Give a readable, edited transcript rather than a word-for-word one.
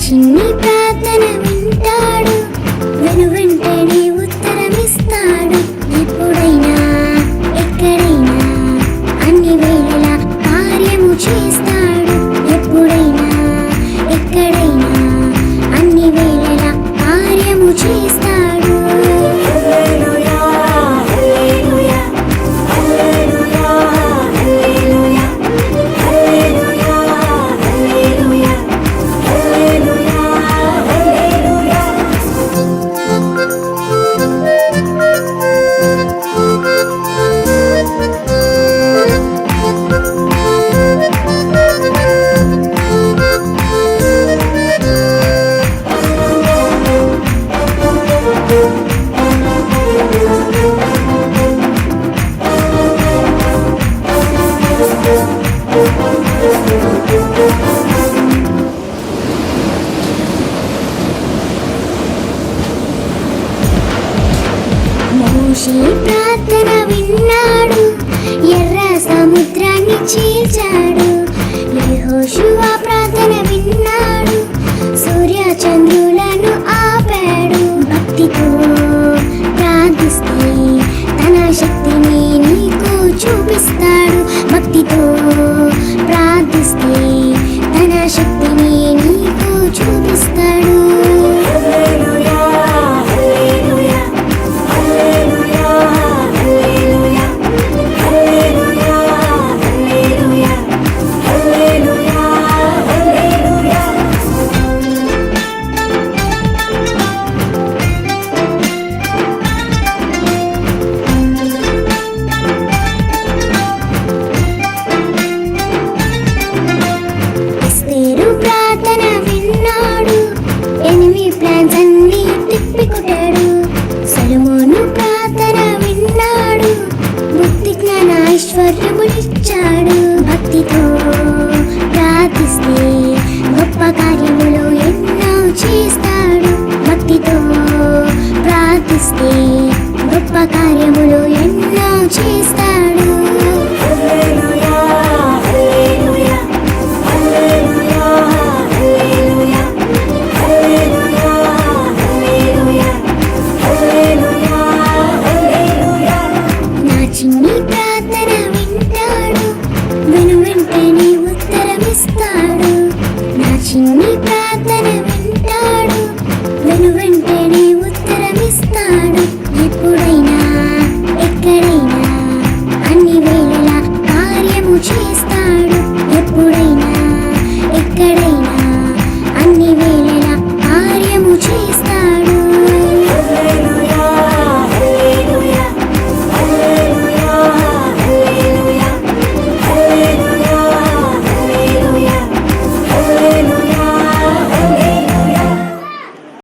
చిన్ని ప్రార్థన వింటాడు, వెనువెంటనే ఉత్తరమిస్తాడు. ఎప్పుడైనా ఎక్కడైనా అన్ని వేళలా కార్యము చేస్తాడు. ఎప్పుడైనా ఎక్కడైనా అన్ని వేళలా కార్యము చేస్తాడు. హల్లెలూయా హల్లెలూయా హల్లెలూయా హల్లెలూయా హల్లెలూయా హల్లెలూయా హల్లెలూయా హల్లెలూయా. మోషే ప్రార్థన విన్నాడు, ఎర్ర సముద్రాన్ని చీల్చాడు. యెహోషువ ప్రార్థన విన్నాడు, సూర్య చంద్రులను ఆపాడు. భక్తితో ప్రార్థిస్తే తన శక్తిని నీకు చూపిస్తాడు. భక్తితో ప్రార్థిస్తే తన శక్తిని నీకు చూపిస్తాడు. హల్లెలూయా హల్లెలూయా హల్లెలూయా హల్లెలూయా హల్లెలూయా హల్లెలూయా హల్లెలూయా హల్లెలూయా. ఎస్తేరు ప్రార్థన విన్నాడు, ఎనిమి ప్లాన్స్ అన్ని తిప్పికొట్టాడు. సొలొమోను ప్రార్థన విన్నాడు, బుద్ధి జ్ఞాన ఐశ్వర్యములిచ్చాడు. భక్తితో ప్రార్థిస్తే గొప్ప కార్యములు ఎన్నో చేస్తాడు. భక్తితో ప్రార్థిస్తే గొప్ప కార్యములు ఎన్నో చేస్తాడు. హల్లెలూయా హల్లెలూయా హల్లెలూయా హల్లెలూయా హల్లెలూయా హల్లెలూయా హల్లెలూయా హల్లెలూయా. నా చిన్ని ప్రార్థన వింటాడు, వెనువెంటనే ఉత్తరమిస్తాడు. నా చిన్ని ప్రార్థన వింటాడు, వెనువెంటనే ఉత్తరమిస్తాడు. ఎప్పుడైనా ఎక్కడైనా అన్ని వేళలా